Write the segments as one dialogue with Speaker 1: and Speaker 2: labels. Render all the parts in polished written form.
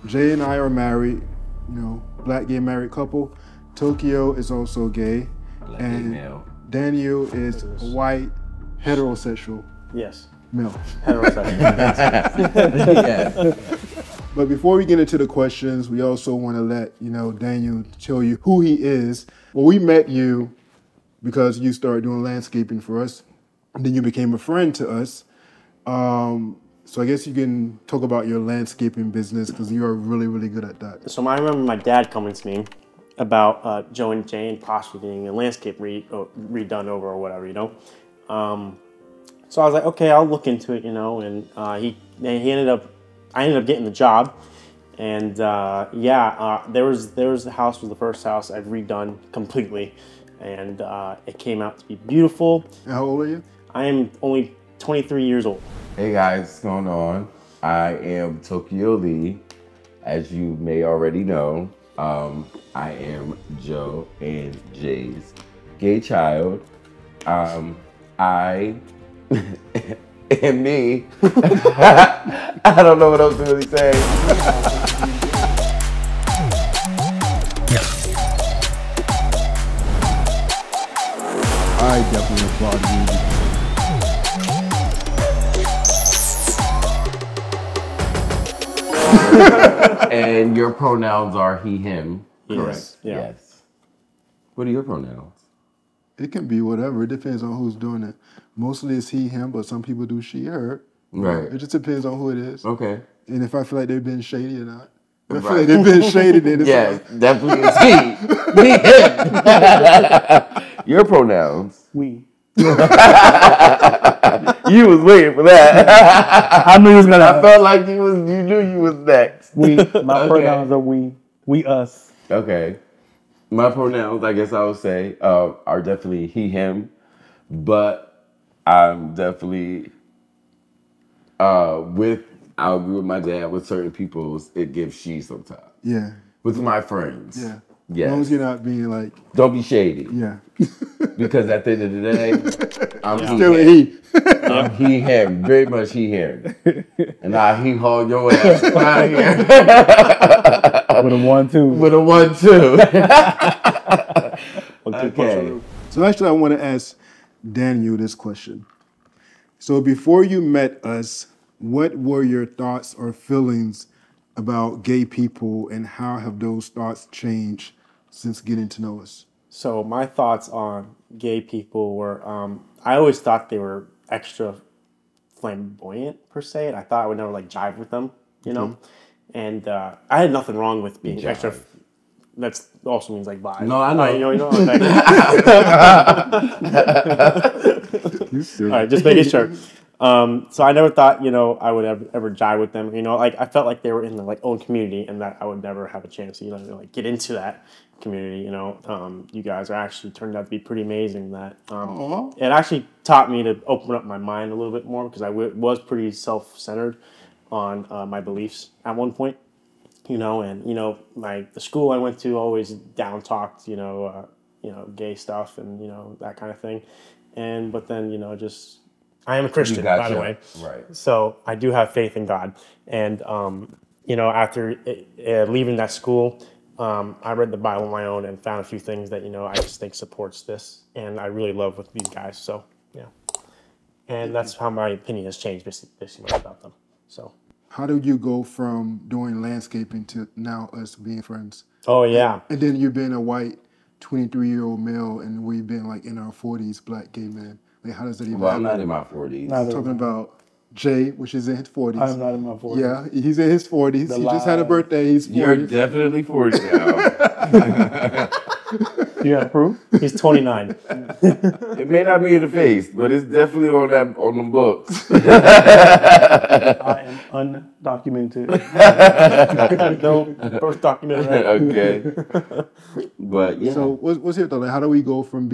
Speaker 1: Jay and I are married, black gay married couple. Tokyo is also gay.
Speaker 2: Black
Speaker 1: and
Speaker 2: gay male.
Speaker 1: Daniel is white, heterosexual
Speaker 3: Yes.
Speaker 1: male.
Speaker 3: Heterosexual.
Speaker 2: Yeah.
Speaker 1: But before we get into the questions, we also want to let Daniel tell you who he is. Well, we met you because you started doing landscaping for us, and then you became a friend to us. So I guess you can talk about your landscaping business because you are really, really good at that.
Speaker 3: So I remember my dad coming to me about Joe and Jay and possibly getting a landscape redone over or whatever, So I was like, okay, I'll look into it, and I ended up getting the job, and there was the house was the first house I've redone completely, and it came out to be beautiful.
Speaker 1: And how old are you?
Speaker 3: I am only 23 years old.
Speaker 2: Hey guys, what's going on? I am Tokyo Lee, as you may already know. I am Joe and Jay's gay child. I am me. I don't know what else to really say.
Speaker 1: I definitely applaud you.
Speaker 2: And your pronouns are he, him.
Speaker 3: Yes.
Speaker 2: Correct.
Speaker 3: Yeah.
Speaker 2: Yes. What are your pronouns?
Speaker 1: It can be whatever. It depends on who's doing it. Mostly it's he, him, but some people do she, her.
Speaker 2: Right.
Speaker 1: It just depends on who it is.
Speaker 2: Okay.
Speaker 1: And if I feel like they've been shady or not. If I feel like they've been shady, then it's
Speaker 2: Yeah, definitely it's he. Me, him. Your pronouns.
Speaker 4: We.
Speaker 2: You was waiting for that.
Speaker 4: I knew he was gonna.
Speaker 2: I felt like you knew you was next.
Speaker 4: We. My
Speaker 2: Okay.
Speaker 4: pronouns are we. We us.
Speaker 2: Okay. My pronouns, I guess I would say, are definitely he, him, but I'm definitely I'll agree with my dad. With certain people, it gives she sometimes.
Speaker 1: Yeah.
Speaker 2: With my friends.
Speaker 1: Yeah.
Speaker 2: Yes.
Speaker 1: As long as you're not being like,
Speaker 2: Don't be shady.
Speaker 1: yeah.
Speaker 2: Because at the end of the day, I'm he,
Speaker 1: Still a
Speaker 2: him.
Speaker 1: he.
Speaker 2: I'm he, him. Very much he, him. And I he haul your ass out of here.
Speaker 4: With a 1-2.
Speaker 2: With a 1-2. Okay.
Speaker 1: So actually I want to ask Daniel this question. So before you met us, what were your thoughts or feelings about gay people and how have those thoughts changed since getting to know us?
Speaker 3: So my thoughts on gay people were, I always thought they were extra flamboyant per se, and I thought I would never jive with them, And I had nothing wrong with being extra. That's also means vibe.
Speaker 2: No, I know.
Speaker 3: You know. All right, just making sure. So I never thought, I would ever jive with them. I felt like they were in their own community, and that I would never have a chance to get into that community. You guys are actually turned out to be pretty amazing. That it actually taught me to open up my mind a little bit more because I was pretty self-centered on my beliefs at one point. And the school I went to always down talked gay stuff and that kind of thing, but then just. I am a Christian, by the way.
Speaker 2: Right.
Speaker 3: So I do have faith in God. And, after leaving that school, I read the Bible on my own and found a few things that, I just think supports this. And I really love with these guys. So, yeah. And that's how my opinion has changed basically about them. So.
Speaker 1: How did you go from doing landscaping to now us being friends?
Speaker 3: Oh, yeah.
Speaker 1: And then you being a white 23-year-old male and we've been in our 40s, black gay men. How does that even
Speaker 2: Well,
Speaker 1: happen?
Speaker 2: I'm not in my 40s.
Speaker 1: Talking about Jay, which is in his 40s.
Speaker 4: I'm not in my 40s.
Speaker 1: Yeah, he's in his 40s. He just had a birthday. He's 40.
Speaker 2: You're definitely 40 now.
Speaker 4: You got proof?
Speaker 3: He's 29.
Speaker 2: It may not be in the face, but it's definitely on them books.
Speaker 4: I am undocumented.
Speaker 3: No birth document. Right?
Speaker 2: Okay. But yeah.
Speaker 1: So what's your thought? How do we go from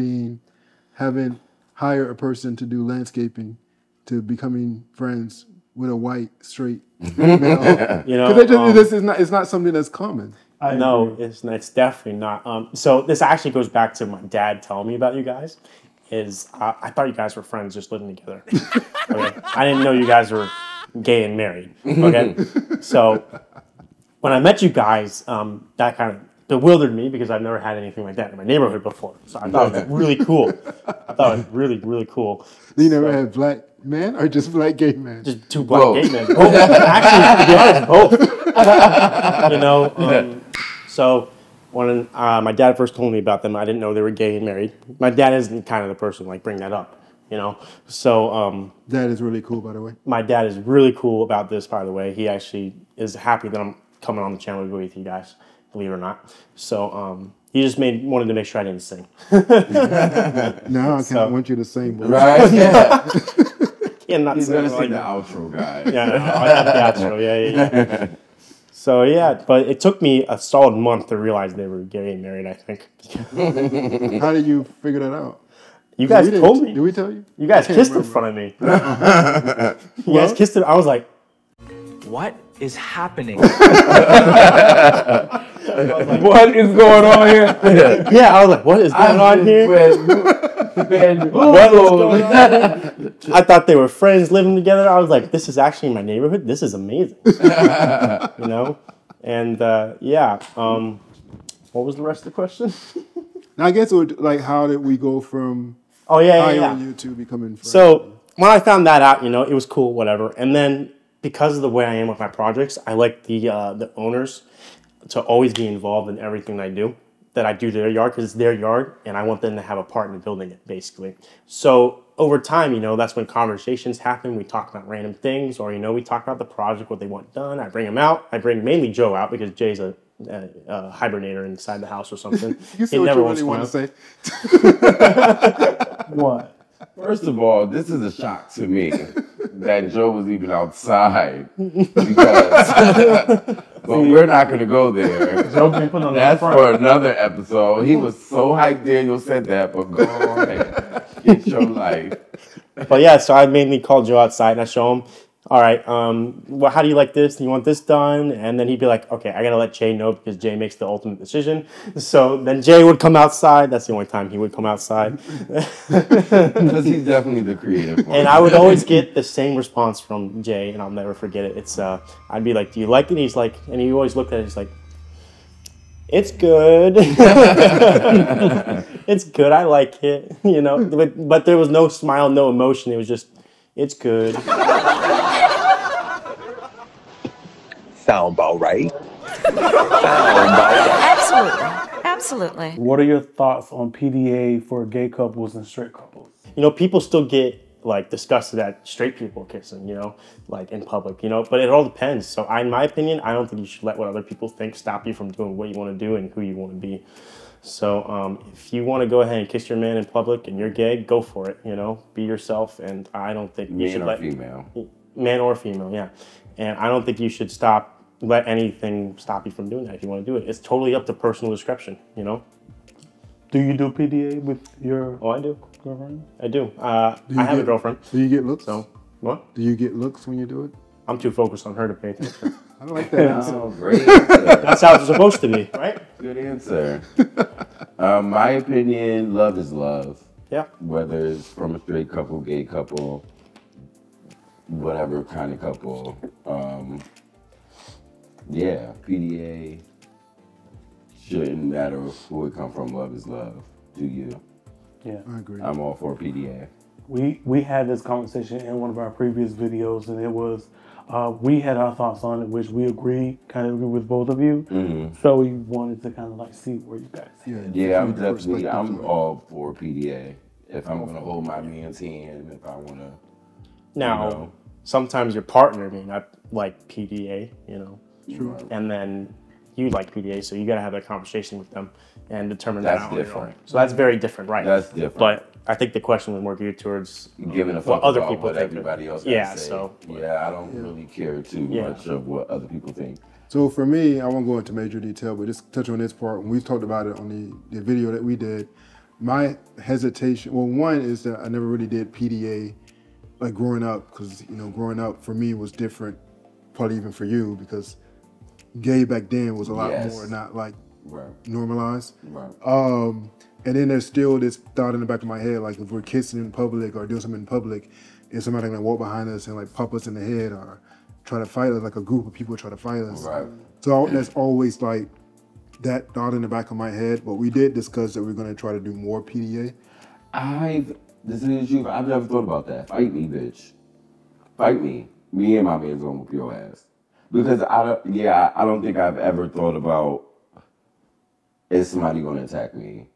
Speaker 1: having hire a person to do landscaping to becoming friends with a white straight male? Because it's not something that's common.
Speaker 3: No, it's definitely not. So this actually goes back to my dad telling me about you guys. I thought you guys were friends just living together. Okay? I didn't know you guys were gay and married. Okay, so when I met you guys, that kind of bewildered me because I've never had anything like that in my neighborhood before. So I thought it was really cool. I thought it was really, really cool.
Speaker 1: You never had black man or just black gay man?
Speaker 3: Just two black
Speaker 2: Both.
Speaker 3: gay men. Both. Actually, to be honest, both. You know, so when my dad first told me about them, I didn't know they were gay and married. My dad isn't kind of the person like bring that up, you know. So
Speaker 1: That is really cool, by the way.
Speaker 3: my dad is really cool about this, by the way. He actually is happy that I'm coming on the channel with you guys, believe it or not. So he just wanted to make sure I didn't sing.
Speaker 1: No, I can't want you to sing. But
Speaker 2: Right? Yeah.
Speaker 3: And not
Speaker 2: He's
Speaker 3: sing
Speaker 2: gonna
Speaker 3: like
Speaker 2: sing the outro, guys.
Speaker 3: Yeah, no, I got you. Yeah. So yeah, but it took me a solid month to realize they were gay and married, I think.
Speaker 1: how did you figure that out?
Speaker 3: You guys
Speaker 1: We
Speaker 3: told
Speaker 1: didn't-
Speaker 3: me.
Speaker 1: Did we tell you?
Speaker 3: You guys
Speaker 1: I can't
Speaker 3: kissed in
Speaker 1: remember.
Speaker 3: front of me. You guys kissed it. I was like,
Speaker 5: What is happening?
Speaker 4: What is going on here?
Speaker 3: yeah, I was like, what is going on here? I thought they were friends living together. I was like, this is actually my neighborhood. This is amazing. You know? And yeah, what was the rest of the question?
Speaker 1: Now, I guess it would, like, how did we go from
Speaker 3: Oh, yeah.
Speaker 1: hiring you to becoming friends?
Speaker 3: So when I found that out, you know, it was cool, whatever. And then because of the way I am with my projects, I like the owners to always be involved in everything I do to their yard because it's their yard and I want them to have a part in building it, basically. So over time, you know, that's when conversations happen. We talk about random things or, you know, we talk about the project, what they want done. I bring them out. I bring mainly Joe out because Jay's a hibernator inside the house or something.
Speaker 1: you see what you really want to say?
Speaker 4: What?
Speaker 2: First of all, this is a shock to me that Joe was even outside because, but we're not going to go there.
Speaker 4: Joe been put on the
Speaker 2: That's
Speaker 4: front.
Speaker 2: for another episode. He was so hyped Daniel said that, but go ahead. It's your life.
Speaker 3: But yeah, so I mainly call Joe outside and I show him, all right, well, how do you like this? Do you want this done? And then he'd be like, okay, I got to let Jay know because Jay makes the ultimate decision. So then Jay would come outside. That's the only time he would come outside.
Speaker 2: Because he's definitely the creative one.
Speaker 3: And I would always get the same response from Jay, and I'll never forget it. It's I'd be like, "Do you like it?" He's like, and he always looked at it. He's like, "It's good. It's good. I like it." You know, but there was no smile, no emotion. It was just, "It's good."
Speaker 5: Sound about right.
Speaker 6: Absolutely.
Speaker 4: What are your thoughts on PDA for gay couples and straight couples?
Speaker 3: You know, people still get like disgusted at straight people kissing, you know, like in public, you know, but it all depends. So in my opinion, I don't think you should let what other people think stop you from doing what you want to do and who you want to be. So if you want to go ahead and kiss your man in public and you're gay, go for it, you know, be yourself. And I don't think you should
Speaker 2: Man or
Speaker 3: let
Speaker 2: female.
Speaker 3: man or female, yeah. And I don't think you should let anything stop you from doing that if you want to do it. It's totally up to personal discretion, you know.
Speaker 4: Do you do PDA with your
Speaker 3: Oh, I do.
Speaker 4: girlfriend?
Speaker 3: I do. I have a girlfriend.
Speaker 1: Do you get looks?
Speaker 3: So what?
Speaker 1: Do you get looks when you do it?
Speaker 3: I'm too focused on her to pay attention.
Speaker 1: I don't like that answer.
Speaker 2: Oh, great answer.
Speaker 3: That's how it's supposed to be, right?
Speaker 2: Good answer. My opinion, love is love.
Speaker 3: Yeah.
Speaker 2: Whether it's from a straight couple, gay couple, whatever kind of couple. Yeah, PDA shouldn't matter who it come from. Love is love. Do you?
Speaker 4: Yeah.
Speaker 1: I agree.
Speaker 2: I'm all for PDA.
Speaker 4: We had this conversation in one of our previous videos, and it was we had our thoughts on it, which we kind of agree with both of you.
Speaker 2: Mm-hmm.
Speaker 4: So we wanted to kind of like see where you guys.
Speaker 2: Yeah, I'm
Speaker 1: different
Speaker 2: definitely. I'm
Speaker 1: perspectives.
Speaker 2: all for PDA. If I'm gonna hold my man's hand, if I wanna.
Speaker 3: Now,
Speaker 2: You know.
Speaker 3: sometimes your partner may not like PDA, you know,
Speaker 1: True.
Speaker 3: and then you like PDA, so you got to have that conversation with them and determine
Speaker 2: That's
Speaker 3: that on your
Speaker 2: different.
Speaker 3: own. So that's very different, right?
Speaker 2: That's different.
Speaker 3: But I think the question was more geared towards
Speaker 2: Giving a fuck
Speaker 3: other
Speaker 2: about
Speaker 3: people
Speaker 2: what
Speaker 3: think.
Speaker 2: everybody else
Speaker 3: Yeah,
Speaker 2: has to say.
Speaker 3: so-
Speaker 2: Yeah, I don't really care too
Speaker 3: Yeah.
Speaker 2: much of what other people think.
Speaker 1: So for me, I won't go into major detail, but just touch on this part. When we talked about it on the video that we did, my hesitation, well, one is that I never really did PDA like growing up, because, you know, growing up for me was different, probably even for you, because gay back then was a lot
Speaker 2: Yes.
Speaker 1: more not like
Speaker 2: Right.
Speaker 1: normalized.
Speaker 2: Right.
Speaker 1: And then there's still this thought in the back of my head, like if we're kissing in public or doing something in public, is somebody gonna walk behind us and like pop us in the head or try to fight us, like a group of people try to fight us.
Speaker 2: Right.
Speaker 1: So that's always like that thought in the back of my head. But we did discuss that we're going to try to do more PDA.
Speaker 2: This is the truth. I've never thought about that. Fight me, bitch. Fight me. Me and my man's gonna whoop your ass. Because I don't think I've ever thought about, is somebody gonna attack me?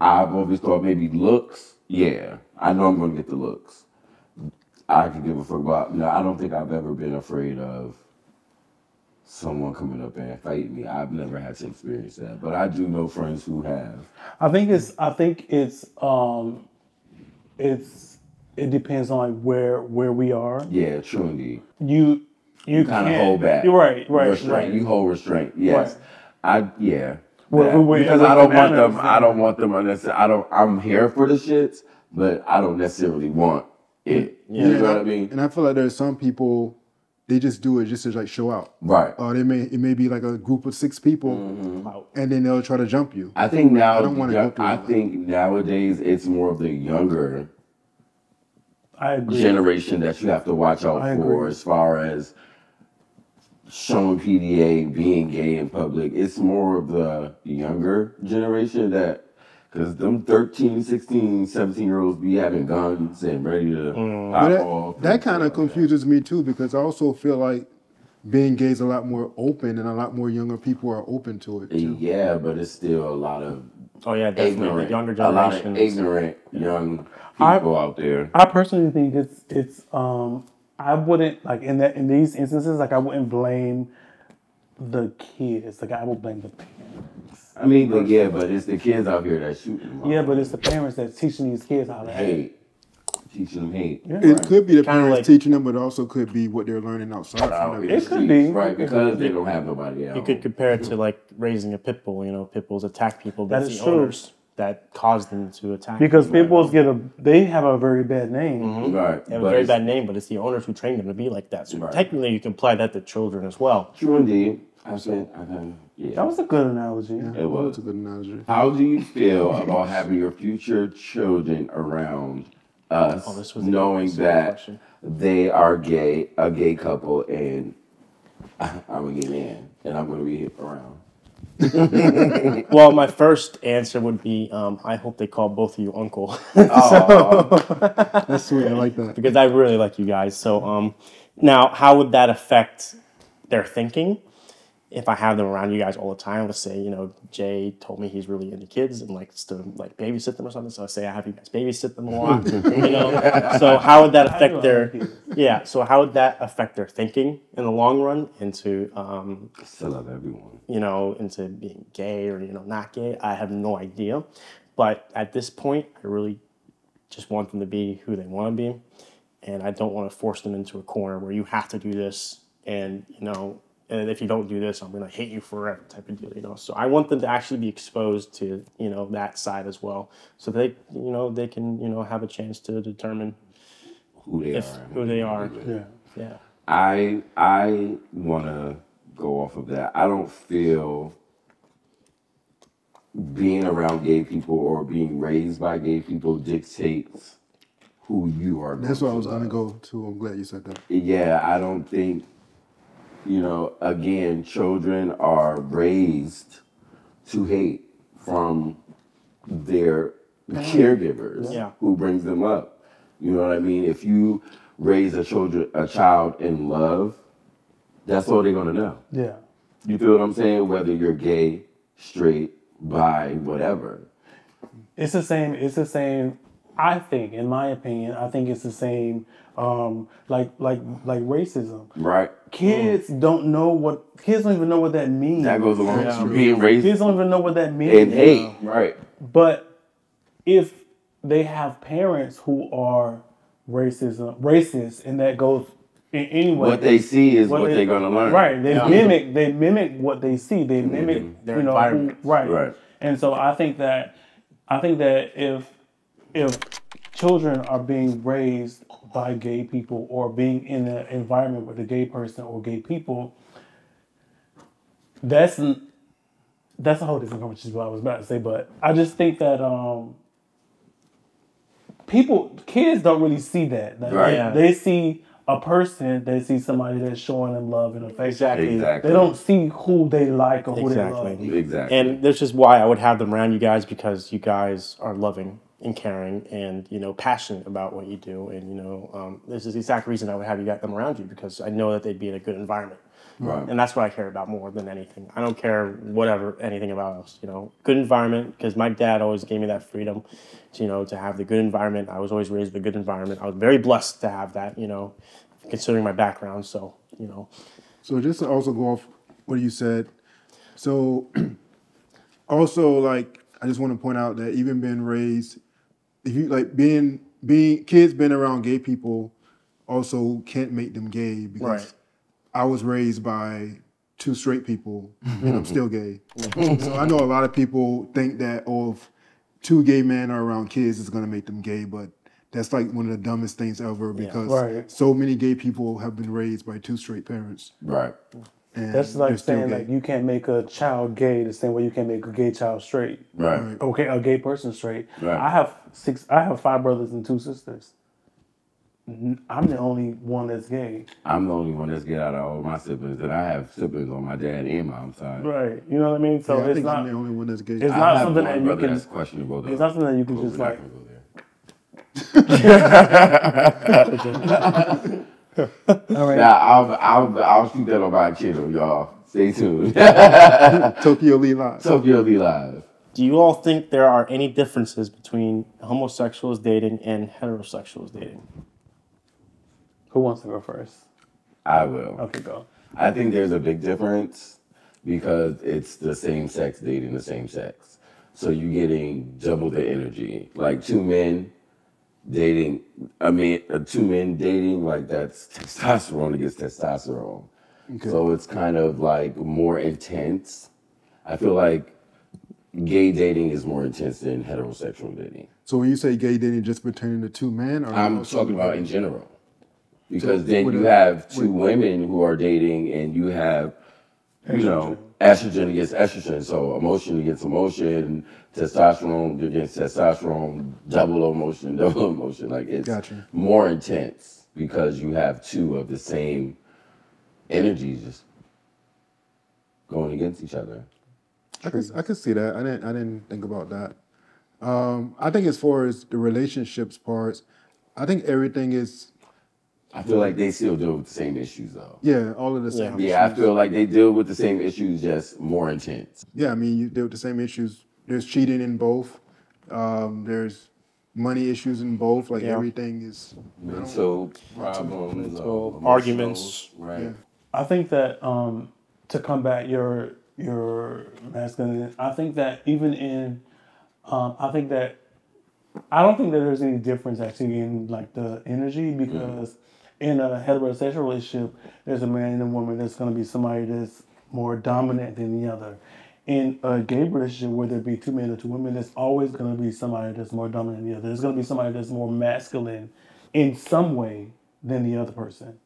Speaker 2: I've always thought maybe looks. Yeah, I know I'm gonna get the looks. I could give a fuck about. No, I don't think I've ever been afraid of someone coming up and fighting me. I've never had to experience that, but I do know friends who have.
Speaker 4: I think it depends on like where we are.
Speaker 2: Yeah, true indeed.
Speaker 4: You
Speaker 2: kind of hold back.
Speaker 4: You're right.
Speaker 2: Restraint. You hold restraint. Yes.
Speaker 4: Right.
Speaker 2: Because I don't want them. I don't want them unnecessarily. I'm here for the shits, but I don't necessarily want it.
Speaker 3: Yeah.
Speaker 2: You know what I mean?
Speaker 1: And I feel like there's some people, they just do it just to like show out.
Speaker 2: Right.
Speaker 1: It may be like a group of 6 people, and then they'll try to jump you.
Speaker 2: I think now.
Speaker 1: I don't want to go through
Speaker 2: I
Speaker 1: that.
Speaker 2: think nowadays it's more of the younger
Speaker 4: I agree.
Speaker 2: generation that you have to watch out
Speaker 4: I
Speaker 2: for
Speaker 4: agree.
Speaker 2: as far as showing PDA, being gay in public. It's more of the younger generation that, because them 13, 16, 17-year-olds be having guns and ready to pop off.
Speaker 1: That kind of confuses me too, because I also feel like being gay is a lot more open and a lot more younger people are open to it too.
Speaker 2: Yeah, but it's still a lot of
Speaker 3: Oh yeah, definitely.
Speaker 2: ignorant,
Speaker 3: The younger
Speaker 2: a lot of
Speaker 3: generation.
Speaker 2: ignorant young people out there.
Speaker 4: I personally think it's I wouldn't like in these instances, like I wouldn't blame the kids. Like I would blame the parents.
Speaker 2: I mean, but it's the kids out here that shooting them.
Speaker 4: Yeah, but it's the parents that's teaching these kids how to hate.
Speaker 2: hate, teaching them hate.
Speaker 4: Yeah.
Speaker 1: It could be the
Speaker 3: Kinda
Speaker 1: parents
Speaker 3: like-
Speaker 1: teaching them, but it also could be what they're learning outside.
Speaker 2: Out
Speaker 1: From
Speaker 2: in
Speaker 1: them.
Speaker 2: the
Speaker 4: It could
Speaker 2: streets,
Speaker 4: be.
Speaker 2: right? Because they don't have nobody else.
Speaker 3: You could compare it to like raising a pit bull. You know, pit bulls attack people.
Speaker 4: That
Speaker 3: That's
Speaker 4: is
Speaker 3: the
Speaker 4: true.
Speaker 3: owners that cause them to attack.
Speaker 4: Because
Speaker 3: people.
Speaker 4: people they have a very bad name.
Speaker 2: Right.
Speaker 3: They have
Speaker 2: but
Speaker 3: a very
Speaker 2: it's
Speaker 3: bad name, but it's the owners who train them to be like that. So
Speaker 2: Right.
Speaker 3: technically, you can apply that to children as well.
Speaker 2: True indeed. Yeah.
Speaker 4: That was a good analogy.
Speaker 2: It
Speaker 1: That was
Speaker 2: was.
Speaker 1: a good analogy.
Speaker 2: How do you feel about having your future children around us,
Speaker 3: Oh, this was a good
Speaker 2: knowing that
Speaker 3: question.
Speaker 2: they are a gay couple, and I'm a gay man, and I'm going to be around?
Speaker 3: Well, my first answer would be, I hope they call both of you uncle.
Speaker 1: That's sweet. I like that.
Speaker 3: because I really like you guys. So now, how would that affect their thinking if I have them around you guys all the time? Let's say, you know, Jay told me he's really into kids and likes to like babysit them or something. So I say I have you guys babysit them a lot. You know, so how would that affect their So how would that affect their thinking in the long run into
Speaker 2: Still love everyone.
Speaker 3: you know, into being gay or, you know, not gay? I have no idea. But at this point, I really just want them to be who they want to be. And I don't want to force them into a corner where you have to do this. And, you know, and if you don't do this, I'm going to hate you forever type of deal, you know. So I want them to actually be exposed to, you know, that side as well. So they, you know, they can, you know, have a chance to determine
Speaker 2: Who they
Speaker 3: if
Speaker 2: are. and
Speaker 3: who
Speaker 2: what
Speaker 3: they
Speaker 2: can
Speaker 3: are.
Speaker 2: be with.
Speaker 4: Yeah.
Speaker 3: Yeah.
Speaker 2: I want to go off of that. I don't feel being around gay people or being raised by gay people dictates who you are.
Speaker 1: That's what I
Speaker 2: going
Speaker 1: was
Speaker 2: to
Speaker 1: going to
Speaker 2: love.
Speaker 1: go to. I'm glad you said that.
Speaker 2: Yeah, I don't think, you know, again, children are raised to hate from their caregivers
Speaker 3: Yeah.
Speaker 2: who brings them up. You know what I mean? If you raise a child in love, that's all they're gonna know.
Speaker 4: Yeah.
Speaker 2: You feel what I'm saying? Whether you're gay, straight, bi, whatever.
Speaker 4: It's the same. I think, in my opinion, I think it's the same. Like racism.
Speaker 2: Right?
Speaker 4: Kids don't know what. Kids don't even know what that means.
Speaker 2: That goes along with being raised
Speaker 4: Kids don't even know what that means.
Speaker 2: in hate. Right.
Speaker 4: But if they have parents who are racist, and that goes in any way.
Speaker 2: What they see is what they're gonna learn.
Speaker 4: Right. They mimic what they see. They mimic
Speaker 3: Their
Speaker 4: you know,
Speaker 3: environment.
Speaker 4: right.
Speaker 2: Right.
Speaker 4: And so I think that if children are being raised by gay people or being in an environment with a gay person or gay people, that's a whole different conversation what I was about to say. But I just think that kids don't really see that.
Speaker 2: Right.
Speaker 3: Yeah.
Speaker 4: They see a person, they see somebody that's showing them love in the face.
Speaker 3: Exactly.
Speaker 4: They don't see who they like or who they love.
Speaker 2: Exactly.
Speaker 3: And that's just why I would have them around you guys, because you guys are loving and caring and, you know, passionate about what you do. And, you know, this is the exact reason I would have you get them around you, because I know that they'd be in a good environment.
Speaker 2: Right.
Speaker 3: And that's what I care about more than anything. I don't care anything about else, you know. Good environment, because my dad always gave me that freedom to, you know, to have the good environment. I was always raised in a good environment. I was very blessed to have that, you know, considering my background. So, you know.
Speaker 1: So just to also go off what you said, so also, like, I just want to point out that even being raised, if you like being kids being around gay people also can't make them gay, because
Speaker 3: Right.
Speaker 1: I was raised by 2 straight people and I'm still gay. So I know a lot of people think that, oh, if 2 gay men are around kids, it's gonna make them gay, but that's like one of the dumbest things ever, because
Speaker 4: Right.
Speaker 1: so many gay people have been raised by 2 straight parents.
Speaker 2: Right.
Speaker 1: And
Speaker 4: That's
Speaker 1: they're
Speaker 4: like
Speaker 1: still
Speaker 4: saying
Speaker 1: gay.
Speaker 4: like you can't make a child gay the same way you can't make a gay child straight.
Speaker 2: Right.
Speaker 4: Okay, a gay person straight.
Speaker 2: Right.
Speaker 4: I have 5 brothers and 2 sisters. I'm the only one that's gay.
Speaker 2: I'm the only one that's get out of all my siblings, and I have siblings on my dad and mom's side.
Speaker 4: Right. You know what I mean? So
Speaker 1: Yeah, I
Speaker 4: it's
Speaker 1: think
Speaker 4: not.
Speaker 1: I'm the only one that's gay.
Speaker 4: It's
Speaker 2: I
Speaker 4: not
Speaker 2: have
Speaker 4: something
Speaker 2: one
Speaker 4: that you
Speaker 2: brother
Speaker 4: can.
Speaker 2: that's questionable, though.
Speaker 4: It's not something that you can
Speaker 2: But
Speaker 4: just
Speaker 2: we're not
Speaker 4: like.
Speaker 2: gonna go there.
Speaker 4: All right.
Speaker 2: Now, I'll shoot that on my channel, y'all. Stay tuned.
Speaker 1: Tokyo Lee Live.
Speaker 2: Tokyo Lee Live.
Speaker 3: Do you all think there are any differences between homosexuals dating and heterosexuals dating?
Speaker 4: Who wants to go first?
Speaker 2: I will.
Speaker 4: Okay, go.
Speaker 2: I think there's a big difference because it's the same sex dating the same sex. So you're getting double the energy. Like 2 men dating, two men dating, like that's testosterone against testosterone.
Speaker 1: Okay.
Speaker 2: So it's kind of like more intense. I feel like gay dating is more intense than heterosexual dating.
Speaker 1: So when you say gay dating, just pertaining to 2 men? Or
Speaker 2: I'm
Speaker 1: also-
Speaker 2: talking about in general. Because then
Speaker 1: with
Speaker 2: you
Speaker 1: a-
Speaker 2: have 2 women who are dating and you have, you know, estrogen against estrogen. So emotion against emotion, testosterone against testosterone, double emotion. Like it's
Speaker 1: Gotcha.
Speaker 2: more intense because you have 2 of the same energies just going against each other.
Speaker 1: I could see that. I didn't think about that. I think as far as the relationships parts, I think everything is,
Speaker 2: I feel like they still deal with the same issues though.
Speaker 1: yeah, all of the same.
Speaker 2: Yeah, I
Speaker 1: issues.
Speaker 2: feel like they deal with the same issues, just more intense.
Speaker 1: Yeah, I mean, you deal with the same issues. There's cheating in both. There's money issues in both. Like
Speaker 3: Yeah.
Speaker 1: everything is.
Speaker 2: Mental problems,
Speaker 3: Mental
Speaker 2: emotional,
Speaker 3: arguments.
Speaker 2: right?
Speaker 1: Yeah.
Speaker 4: I think that to combat your masculinity, I think that even in, I think that I don't think that there's any difference actually in like the energy, because in a heterosexual relationship, there's a man and a woman that's going to be somebody that's more dominant than the other. In a gay relationship, whether it be 2 men or 2 women, there's always going to be somebody that's more dominant than the other. There's going to be somebody that's more masculine in some way than the other person.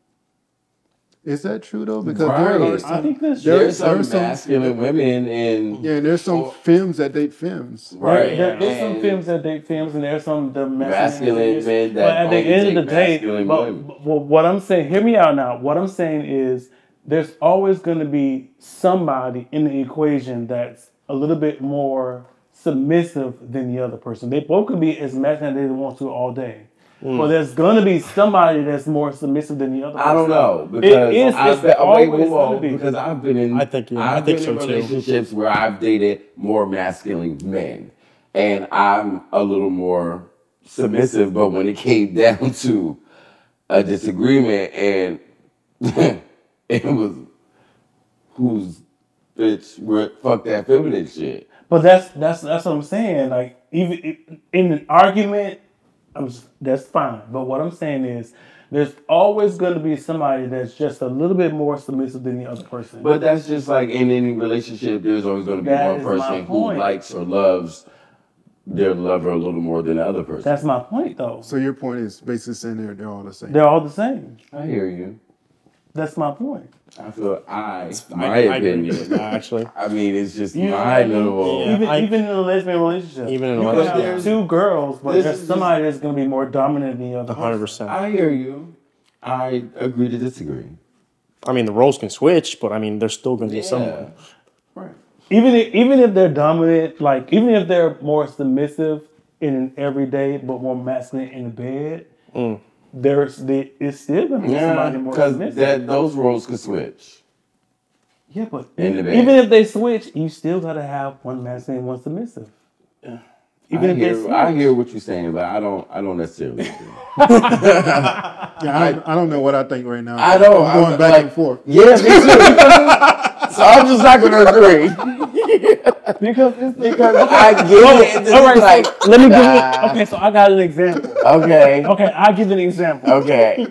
Speaker 1: Is that true though? Because
Speaker 2: Right.
Speaker 1: there are
Speaker 4: I
Speaker 1: some,
Speaker 4: think that's
Speaker 2: There's
Speaker 1: there are
Speaker 2: some masculine women and
Speaker 1: yeah, and there's some films that date films.
Speaker 2: right.
Speaker 4: There's some
Speaker 2: and
Speaker 4: films that date films, and there's some the
Speaker 2: masculine men that
Speaker 4: But at the
Speaker 2: only
Speaker 4: end of
Speaker 2: take
Speaker 4: the day,
Speaker 2: masculine
Speaker 4: but
Speaker 2: women.
Speaker 4: what I'm saying, hear me out now. What I'm saying is, there's always going to be somebody in the equation that's a little bit more submissive than the other person. They both can be as masculine as they want to all day. But there's gonna be somebody that's more submissive than the other.
Speaker 2: I don't
Speaker 4: person.
Speaker 2: know because
Speaker 4: It is.
Speaker 2: I've
Speaker 4: It's always
Speaker 2: wait,
Speaker 4: gonna be.
Speaker 2: because I've been in.
Speaker 3: I think, yeah,
Speaker 2: I've
Speaker 3: I think
Speaker 2: been
Speaker 3: so,
Speaker 2: in
Speaker 3: too.
Speaker 2: relationships where I've dated more masculine men, and I'm a little more submissive. But when it came down to a disagreement, and it was who's bitch, fuck that feminine shit.
Speaker 4: But that's what I'm saying. Like even in an argument, that's fine. But what I'm saying is, there's always going to be somebody that's just a little bit more submissive than the other person.
Speaker 2: But that's just like in any relationship, there's always going to be
Speaker 4: That
Speaker 2: one
Speaker 4: is my
Speaker 2: person who
Speaker 4: point.
Speaker 2: likes or loves their lover a little more than the other person.
Speaker 4: That's my point, though.
Speaker 1: So your point is basically saying they're all the same.
Speaker 4: They're all the same.
Speaker 2: I hear you.
Speaker 4: That's my point.
Speaker 2: I feel my
Speaker 3: I agree
Speaker 2: opinion.
Speaker 3: with that, actually.
Speaker 2: I mean, it's just
Speaker 4: You know what
Speaker 2: my
Speaker 4: I mean?
Speaker 2: little.
Speaker 3: Yeah.
Speaker 4: Even in a lesbian relationship,
Speaker 3: Even in a
Speaker 4: you
Speaker 3: relationship.
Speaker 4: can have 2 girls, but
Speaker 2: This
Speaker 4: there's
Speaker 2: is
Speaker 4: somebody that's going to be more dominant than the other. person.
Speaker 3: 100%.
Speaker 2: I hear you. I agree to disagree.
Speaker 3: I mean, the roles can switch, but I mean, there's still going to be someone.
Speaker 2: Right.
Speaker 4: Even if they're dominant, like even if they're more submissive in an everyday but more masculine in the bed, it's still gonna be somebody more
Speaker 2: because
Speaker 4: submissive.
Speaker 2: those roles could switch.
Speaker 4: Yeah, but
Speaker 2: In the bed.
Speaker 4: even if they switch, you still gotta have one masculine and one submissive. Even if they switch.
Speaker 2: I hear what you're saying, but I don't necessarily agree.
Speaker 1: Yeah, I don't know what I think right now.
Speaker 2: I know.
Speaker 1: I'm going back and forth.
Speaker 2: Yeah, me too. So I'm just not going to agree.
Speaker 4: because
Speaker 2: I get it.
Speaker 4: All right,
Speaker 2: Like,
Speaker 4: so let me give you. Okay, so I got an example.
Speaker 2: okay.
Speaker 4: Okay, I'll give you an example.
Speaker 2: Okay.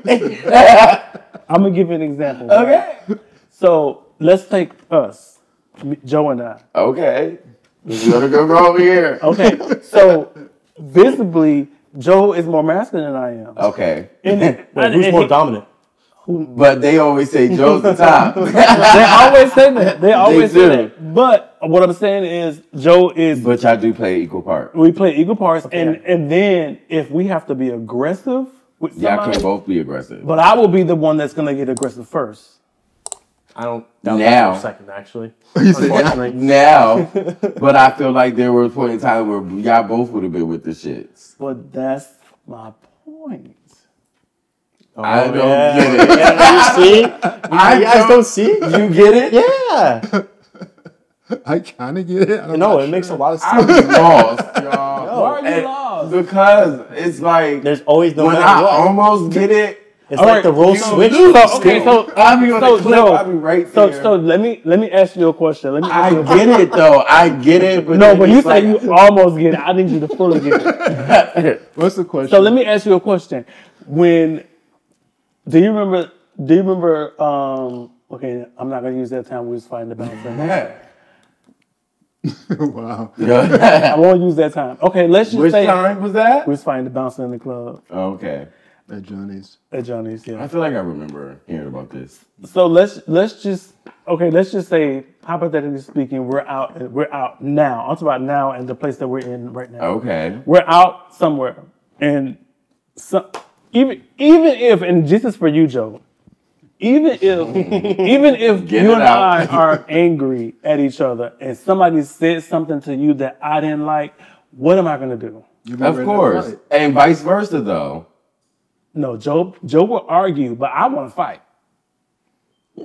Speaker 4: I'm gonna give you an example.
Speaker 2: Okay.
Speaker 4: Right? So let's take us, Joe and I.
Speaker 2: Okay. We're going to go over here.
Speaker 4: Okay, so visibly, Joe is more masculine than I am.
Speaker 2: Okay.
Speaker 3: Wait, who's more dominant?
Speaker 2: But they always say Joe's the top.
Speaker 4: They always say that. They always
Speaker 2: do.
Speaker 4: say that. But what I'm saying is, Joe is.
Speaker 2: But y'all do play equal part.
Speaker 4: We play equal parts, and then if we have to be aggressive with
Speaker 2: Y'all
Speaker 4: somebody,
Speaker 2: can both be aggressive.
Speaker 4: but I will be the one that's gonna get aggressive first.
Speaker 3: I don't doubt
Speaker 2: Now.
Speaker 3: that for a second, actually.
Speaker 1: You said,
Speaker 3: Unfortunately.
Speaker 2: Now, but I feel like there was a point in time where y'all both would have been with the shits.
Speaker 4: But that's my point.
Speaker 2: I don't
Speaker 3: yeah.
Speaker 2: get it.
Speaker 3: Yeah, you see? You guys don't see?
Speaker 2: You get it?
Speaker 3: Yeah.
Speaker 1: I kind of get it.
Speaker 3: No, it makes a lot of
Speaker 2: I'm
Speaker 3: sense.
Speaker 2: lost, y'all.
Speaker 4: Why are you
Speaker 2: And
Speaker 4: lost?
Speaker 2: Because it's like
Speaker 3: There's always no
Speaker 2: when
Speaker 3: matter
Speaker 2: I
Speaker 3: what.
Speaker 2: almost get it,
Speaker 3: It's like the role switch.
Speaker 2: I'll be on the clip.
Speaker 4: no.
Speaker 2: I'll be right
Speaker 4: So
Speaker 2: there.
Speaker 4: let me ask you a question. Let me ask
Speaker 2: I
Speaker 4: you a question.
Speaker 2: get it though. I get it. But
Speaker 4: No,
Speaker 2: then
Speaker 4: but you
Speaker 2: it's
Speaker 4: say
Speaker 2: like-
Speaker 4: you almost get it. I need you to fully get it.
Speaker 1: What's the question?
Speaker 4: So let me ask you a question. Do you remember okay, I'm not gonna use that time we was fighting the bouncer.
Speaker 1: Wow.
Speaker 4: I won't use that time. Okay, let's just
Speaker 2: Which
Speaker 4: say
Speaker 2: time was that?
Speaker 4: we was fighting the bouncer in the club
Speaker 2: Okay.
Speaker 1: At Johnny's.
Speaker 4: at Johnny's,
Speaker 2: I
Speaker 4: yeah.
Speaker 2: feel like I remember hearing about this.
Speaker 4: So let's just say, hypothetically speaking, we're out now. I'm talking about now and the place that we're in right now.
Speaker 2: Okay.
Speaker 4: We're out somewhere, and even if, and this is for you, Joe. Even if
Speaker 2: Get
Speaker 4: you
Speaker 2: it
Speaker 4: and
Speaker 2: out.
Speaker 4: I are angry at each other, and somebody said something to you that I didn't like, what am I gonna do?
Speaker 2: Of course. And vice versa though.
Speaker 4: No, Joe will argue, but I want to fight.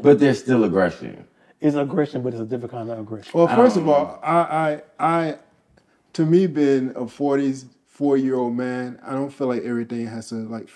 Speaker 2: But there's still aggression.
Speaker 4: It's aggression, but it's a different kind of aggression.
Speaker 1: Well, first of all, I, to me, being a 44-year-old man, I don't feel like everything has to like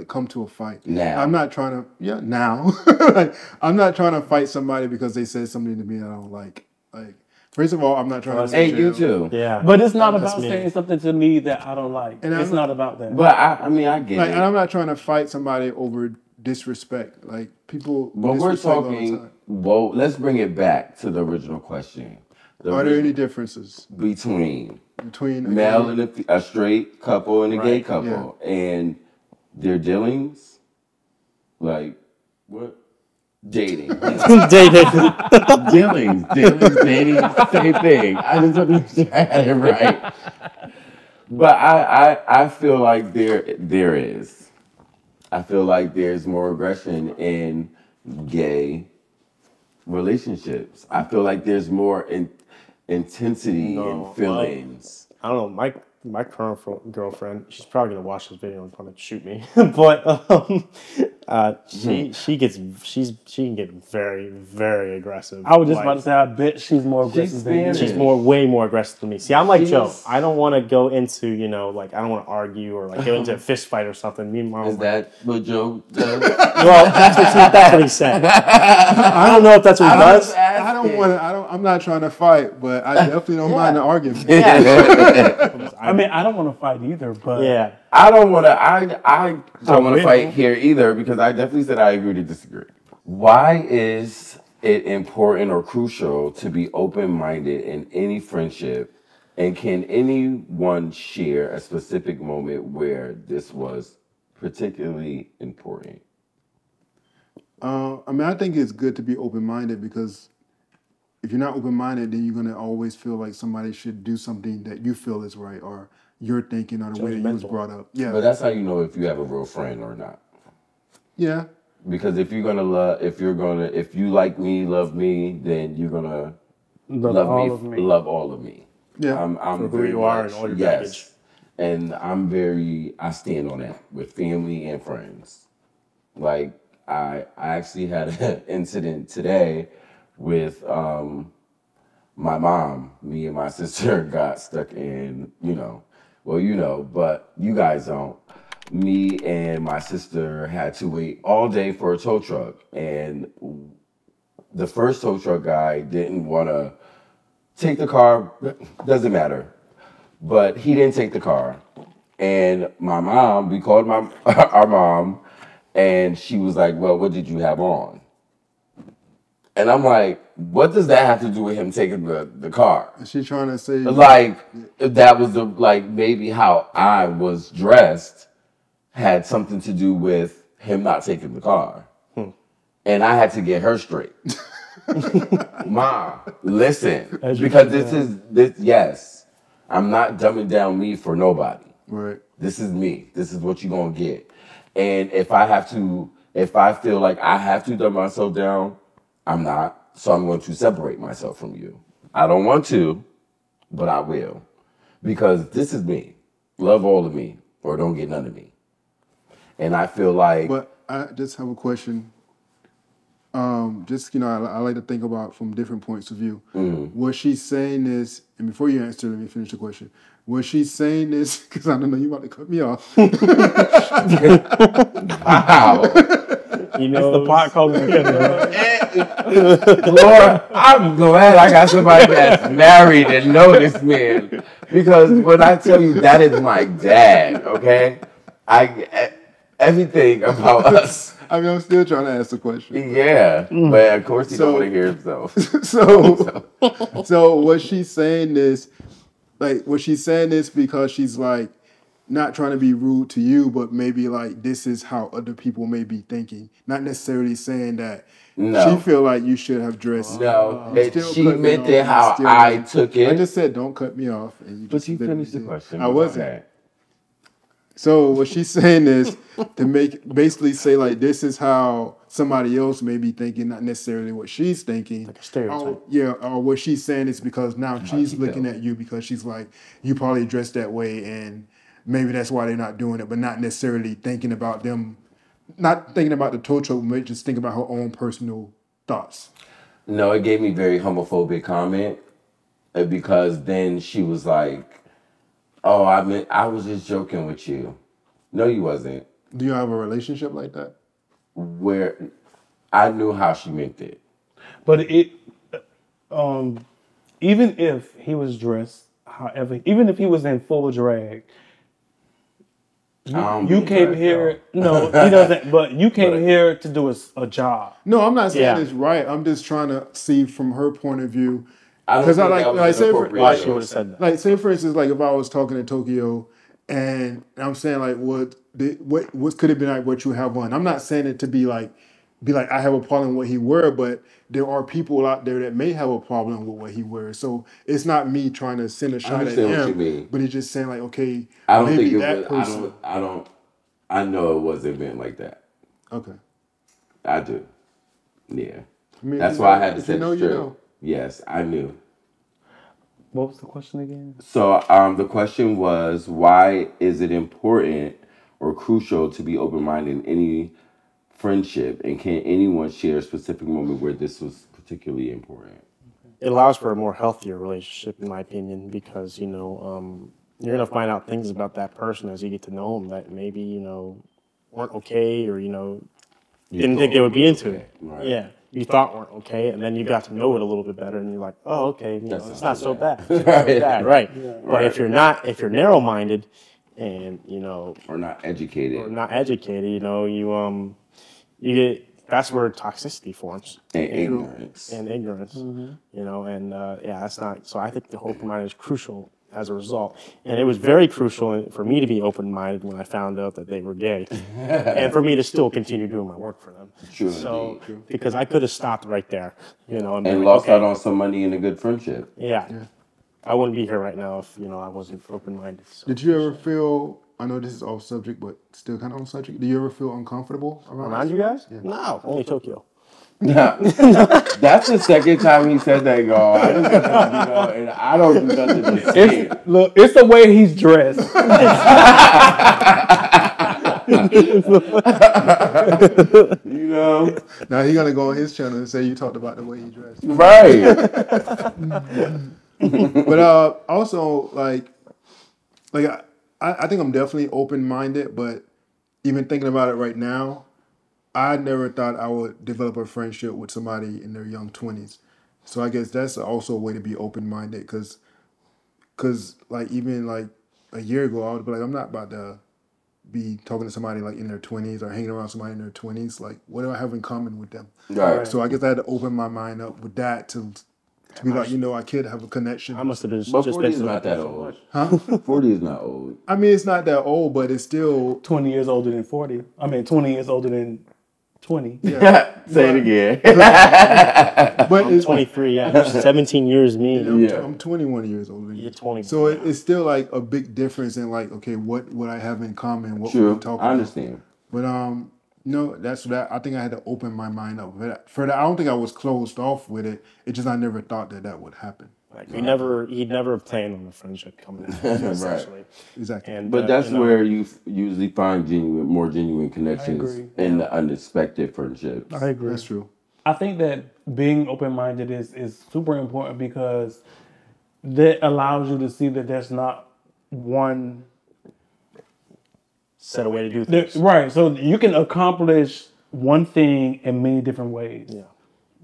Speaker 1: come to a fight.
Speaker 2: Now.
Speaker 1: I'm not trying to. Now. Like, I'm not trying to fight somebody because they said something to me that I don't like. Like, first of all, I'm not trying to.
Speaker 2: And you too.
Speaker 3: Yeah.
Speaker 4: But it's not
Speaker 3: That's
Speaker 4: about
Speaker 3: me.
Speaker 4: saying something to me that I don't like.
Speaker 1: And
Speaker 4: It's
Speaker 1: I'm-
Speaker 4: not about that.
Speaker 2: But I mean I get
Speaker 1: Like,
Speaker 2: it.
Speaker 1: and I'm not trying to fight somebody over disrespect. Like, people.
Speaker 2: But we're
Speaker 1: disrespect all the
Speaker 2: talking,
Speaker 1: time.
Speaker 2: well, let's bring it back to the original question.
Speaker 1: Are there any differences
Speaker 2: between
Speaker 1: between a
Speaker 2: male
Speaker 1: gay-
Speaker 2: and a straight couple and a gay
Speaker 3: Right,
Speaker 2: couple and their dealings? Like, what? Dating. dealings, dating, same thing. I just want to make sure I had it right. But I feel like there is. I feel like there's more aggression in gay relationships. I feel like there's more intensity in feelings.
Speaker 3: I don't know. My current girlfriend, she's probably gonna watch this video and probably shoot me. But she can get very, very aggressive.
Speaker 4: I was just
Speaker 3: Like,
Speaker 4: about to say, I bet she's more aggressive than you.
Speaker 3: she's way more aggressive than me. See, I'm like Joe.
Speaker 2: She's-
Speaker 3: I don't want to go into like I don't want to argue or like go into a fist fight or something. Me and mom.
Speaker 2: Is that what Joe does?
Speaker 3: Well, that's what he said. I don't know if that's what he does.
Speaker 1: I don't want to. I'm not trying to fight, but I definitely don't mind the argument.
Speaker 4: I mean, I don't want to fight either, but
Speaker 3: Yeah.
Speaker 2: I don't want to. I don't want to fight here either because I definitely said I agree to disagree. Why is it important or crucial to be open-minded in any friendship? And can anyone share a specific moment where this was particularly important?
Speaker 1: I mean, I think it's good to be open-minded because if you're not open-minded, then you're gonna always feel like somebody should do something that you feel is right or you're thinking or the way that you was brought up. Yeah.
Speaker 2: But that's how you know if you have a real friend or not.
Speaker 1: Yeah.
Speaker 2: Because if you like me, love me, then you're gonna
Speaker 4: Love all of me.
Speaker 2: love all of me.
Speaker 1: Yeah.
Speaker 2: I'm
Speaker 3: For who
Speaker 2: very
Speaker 3: you are
Speaker 2: much-
Speaker 3: and all your
Speaker 2: yes.
Speaker 3: baggage.
Speaker 2: And I stand on that with family and friends. Like I actually had an incident today with my mom. Me and my sister got stuck in, but you guys don't. Me and my sister had to wait all day for a tow truck, and the first tow truck guy didn't want to take the car. Doesn't matter, but he didn't take the car. And my mom, we called our mom, and she was like, "Well, what did you have on?" And I'm like, "What does that have to do with him taking the car?"
Speaker 1: Is she trying to say
Speaker 2: Like that was maybe how I was dressed had something to do with him not taking the car. And I had to get her straight. Mom, listen, because yes, I'm not dumbing down me for nobody.
Speaker 1: right?
Speaker 2: This is me. This is what you're gonna get. And if I feel like I have to dumb myself down, I'm not. So I'm going to separate myself from you. I don't want to, but I will. Because this is me. Love all of me or don't get none of me. And I feel like
Speaker 1: But I just have a question. I like to think about from different points of view. Was she saying this? And before you answer, let me finish the question. Was she saying this? Because I don't know, you about to cut me off.
Speaker 2: wow.
Speaker 3: You
Speaker 4: It's
Speaker 3: know,
Speaker 4: the pot calling.
Speaker 2: Lord, I'm glad I got somebody that's married and know this man. Because when I tell you that is my dad, okay? Everything about us.
Speaker 1: I mean, I'm still trying to ask the question.
Speaker 2: Yeah. But of course he
Speaker 1: So-
Speaker 2: don't want to hear himself.
Speaker 1: So was she saying this? Like, was she saying this because she's like not trying to be rude to you, but maybe like this is how other people may be thinking, not necessarily saying that
Speaker 2: No.
Speaker 1: she feel like you should have dressed.
Speaker 2: No,
Speaker 1: Still
Speaker 2: she
Speaker 1: cut me
Speaker 2: meant
Speaker 1: off
Speaker 2: it
Speaker 1: and
Speaker 2: how
Speaker 1: still-
Speaker 2: I took it.
Speaker 1: I just said don't cut me off, and
Speaker 2: but
Speaker 1: just
Speaker 2: you
Speaker 1: literally
Speaker 2: finished the
Speaker 1: did.
Speaker 2: question.
Speaker 1: I wasn't. So what she's saying is to basically say like this is how somebody else may be thinking, not necessarily what she's thinking.
Speaker 3: Like a stereotype.
Speaker 1: Or what she's saying is because now she's
Speaker 2: she
Speaker 1: looking
Speaker 2: felt.
Speaker 1: at you because she's like, you probably dress that way and maybe that's why they're not doing it, but not necessarily thinking about them, not thinking about the tow truck, but just thinking about her own personal thoughts.
Speaker 2: No, it gave me very homophobic comment because then she was like, "Oh, I was just joking with you." No, you wasn't.
Speaker 1: Do you have a relationship like that?
Speaker 2: Where I knew how she meant it.
Speaker 4: But even if he was dressed, however, even if he was in full drag, you came here. No, he doesn't. But you came here to do a job.
Speaker 1: No, I'm not saying
Speaker 3: Yeah.
Speaker 1: it's right. I'm just trying to see from her point of view.
Speaker 2: I don't
Speaker 1: Because I
Speaker 2: think
Speaker 1: like,
Speaker 2: that was
Speaker 1: like say for,
Speaker 2: inappropriate.
Speaker 3: why she would have said that.
Speaker 1: like say for instance, like if I was talking to Tokyo, and I'm saying like what could have been like what you have on. I'm not saying it to be like I have a problem with what he wear, but there are people out there that may have a problem with what he wears. So it's not me trying to send a shot at
Speaker 2: understand what you
Speaker 1: him,
Speaker 2: mean.
Speaker 1: but it's just saying like, okay,
Speaker 2: I don't
Speaker 1: maybe
Speaker 2: think it
Speaker 1: that
Speaker 2: was.
Speaker 1: person.
Speaker 2: I know it wasn't meant like that.
Speaker 1: Okay.
Speaker 2: I do. Yeah.
Speaker 1: I mean,
Speaker 2: That's
Speaker 1: if you
Speaker 2: why I
Speaker 1: know-
Speaker 2: had to
Speaker 1: if you
Speaker 2: set
Speaker 1: know,
Speaker 2: it
Speaker 1: you
Speaker 2: straight.
Speaker 1: know.
Speaker 2: Yes, I knew.
Speaker 4: What was the question again?
Speaker 2: So the question was, why is it important or crucial to be open-minded in any friendship, and can anyone share a specific moment where this was particularly important?
Speaker 3: It allows for a more healthier relationship, in my opinion, because you're gonna find out things about that person as you get to know them that maybe weren't okay, or didn't think they would be into it.
Speaker 2: Right.
Speaker 3: Yeah, you thought weren't okay, and then you got to know it a little bit better, and you're like, oh, okay, it's not so bad. It's not so bad, right? But if you're narrow-minded, and
Speaker 2: Or not educated.
Speaker 3: or not educated, you get that's where toxicity forms.
Speaker 2: And ignorance.
Speaker 3: And ignorance, that's not. So I think the open-minded is crucial as a result, and it was very crucial for me to be open-minded when I found out that they were gay, and for me to still continue doing my work for them.
Speaker 2: True
Speaker 3: So
Speaker 2: indeed.
Speaker 3: because I could have stopped right there, and been
Speaker 2: And
Speaker 3: like,
Speaker 2: lost
Speaker 3: okay,
Speaker 2: out on some money in a good friendship.
Speaker 3: Yeah, I wouldn't be here right now if I wasn't open-minded. So.
Speaker 1: Did you ever feel I know this is off subject, but still kind of on subject. Do you ever feel uncomfortable
Speaker 3: Around you guys? No, only Tokyo.
Speaker 2: Yeah. That's the second time he said that, y'all. I just got to, and I don't do nothing to say it.
Speaker 4: Look, it's the way he's dressed.
Speaker 2: You know?
Speaker 1: Now he's gonna go on his channel and say you talked about the way he dressed.
Speaker 2: Right.
Speaker 1: But also like I think I'm definitely open-minded, but even thinking about it right now, I never thought I would develop a friendship with somebody in their young 20s. So I guess that's also a way to be open-minded, because like even like a year ago, I would be like, I'm not about to be talking to somebody like in their 20s or hanging around somebody in their 20s. Like, what do I have in common with them?
Speaker 2: Right.
Speaker 1: So I guess I had to open my mind up with that to be like, I could have a connection.
Speaker 3: I must have just
Speaker 2: But
Speaker 3: just
Speaker 2: 40 is
Speaker 3: been
Speaker 2: not that old.
Speaker 1: Huh?
Speaker 2: 40 is not old.
Speaker 1: I mean, it's not that old, but it's still
Speaker 4: 20 years older than 40. I mean, 20 years older than 20.
Speaker 2: Say it again.
Speaker 1: But it's
Speaker 3: 23, yeah. 17 years me.
Speaker 2: Yeah.
Speaker 1: I'm 21 years older than you.
Speaker 3: You're 20.
Speaker 1: So it's still like a big difference in like, okay, what would I have in common? What
Speaker 2: True.
Speaker 1: we talk
Speaker 2: I
Speaker 1: about?
Speaker 2: understand.
Speaker 1: But that's that. I think I had to open my mind up for that. I don't think I was closed off with it. It just I never thought that would happen.
Speaker 3: Like, he'd never planned on a friendship coming out, essentially.
Speaker 1: Exactly.
Speaker 3: And,
Speaker 2: But that's where you usually find more genuine connections
Speaker 4: agree.
Speaker 2: in the unexpected friendships.
Speaker 4: I agree.
Speaker 1: That's true.
Speaker 4: I think that being open-minded is super important, because that allows you to see that there's not one
Speaker 3: set a way to do things.
Speaker 4: right. So you can accomplish one thing in many different ways.
Speaker 3: Yeah.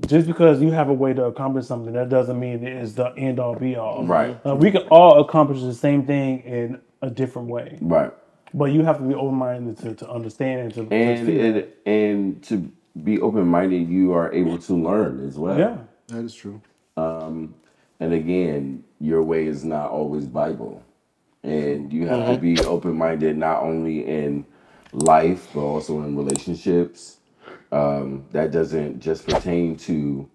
Speaker 4: Just because you have a way to accomplish something, that doesn't mean it is the end all be all.
Speaker 2: Right.
Speaker 4: We can all accomplish the same thing in a different way,
Speaker 2: Right.
Speaker 4: but you have to be open-minded to understand and to see that.
Speaker 2: And to be open-minded, you are able to learn as well.
Speaker 4: Yeah.
Speaker 1: That is true.
Speaker 2: And again, your way is not always Bible. And you have to be open-minded not only in life, but also in relationships. That doesn't just pertain to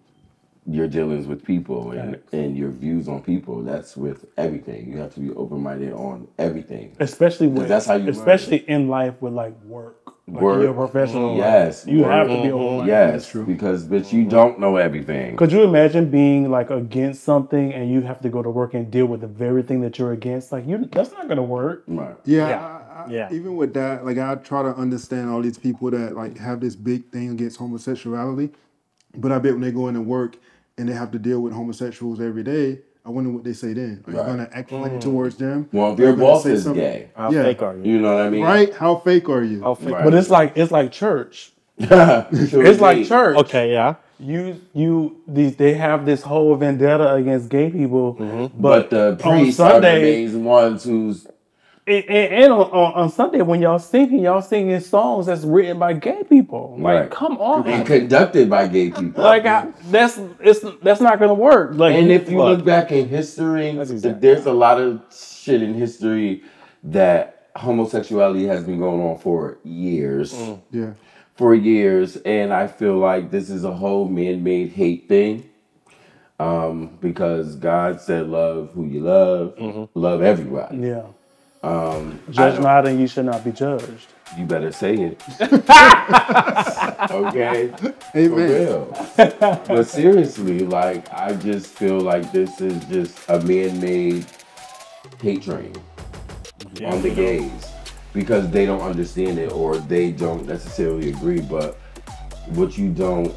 Speaker 2: your dealings with people and your views on people. That's with everything. You have to be open-minded on everything.
Speaker 4: Especially with
Speaker 2: that's how you
Speaker 4: especially in life with like work. Like
Speaker 2: Work.
Speaker 4: your professional
Speaker 2: Yes.
Speaker 4: life. You
Speaker 2: work.
Speaker 4: have to be open-minded.
Speaker 2: Yes, because but you don't know everything.
Speaker 4: Could you imagine being like against something and you have to go to work and deal with the very thing that you're against? Like that's not gonna work.
Speaker 2: Right.
Speaker 1: Yeah.
Speaker 3: Yeah.
Speaker 1: Even with that, like I try to understand all these people that like have this big thing against homosexuality, but I bet when they go into work and they have to deal with homosexuals every day, I wonder what they say then. Are you gonna act funny towards them?
Speaker 2: Well, if
Speaker 1: Are
Speaker 2: your
Speaker 1: you gonna
Speaker 2: boss
Speaker 1: say
Speaker 2: is
Speaker 1: something-
Speaker 2: gay,
Speaker 3: How
Speaker 1: Yeah.
Speaker 3: fake are you?
Speaker 2: you know what I mean?
Speaker 1: Right? How fake are you?
Speaker 3: How fake
Speaker 2: Right.
Speaker 4: But it's like church.
Speaker 2: Sure
Speaker 4: It's like
Speaker 2: indeed.
Speaker 4: church.
Speaker 3: Okay, yeah.
Speaker 4: They have this whole vendetta against gay people,
Speaker 2: But the
Speaker 4: on
Speaker 2: priests are the
Speaker 4: Sunday,
Speaker 2: main ones who's
Speaker 4: and on Sunday when y'all singing songs that's written by gay people. Like,
Speaker 2: Right.
Speaker 4: come on,
Speaker 2: and conducted by gay people.
Speaker 4: like that's not gonna work. Like,
Speaker 2: And if you look back in history,
Speaker 3: exactly
Speaker 2: there's a lot of shit in history that homosexuality has been going on for years.
Speaker 1: Yeah.
Speaker 2: For years, and I feel like this is a whole man-made hate thing. Because God said, "Love who you love, love everybody."
Speaker 4: yeah,
Speaker 2: I
Speaker 4: judge
Speaker 2: don't-
Speaker 4: not and you should not be judged.
Speaker 2: You better say it. Okay? For
Speaker 1: Amen.
Speaker 2: real. But seriously, like, I just feel like this is just a man-made hate train on the gays. Because they don't understand it or they don't necessarily agree. But what I eat don't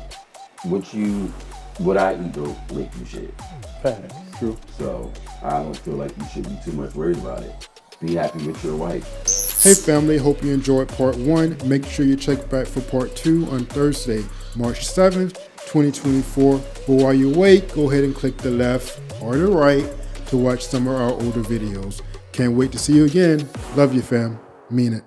Speaker 2: make you shit.
Speaker 4: Facts.
Speaker 1: True.
Speaker 2: So I don't feel like you should be too much worried about it. Be happy with your wife.
Speaker 1: Hey family, hope you enjoyed part 1. Make sure you check back for part 2 on Thursday, March 7th, 2024. But while you wait, go ahead and click the left or the right to watch some of our older videos. Can't wait to see you again. Love you fam. Mean it.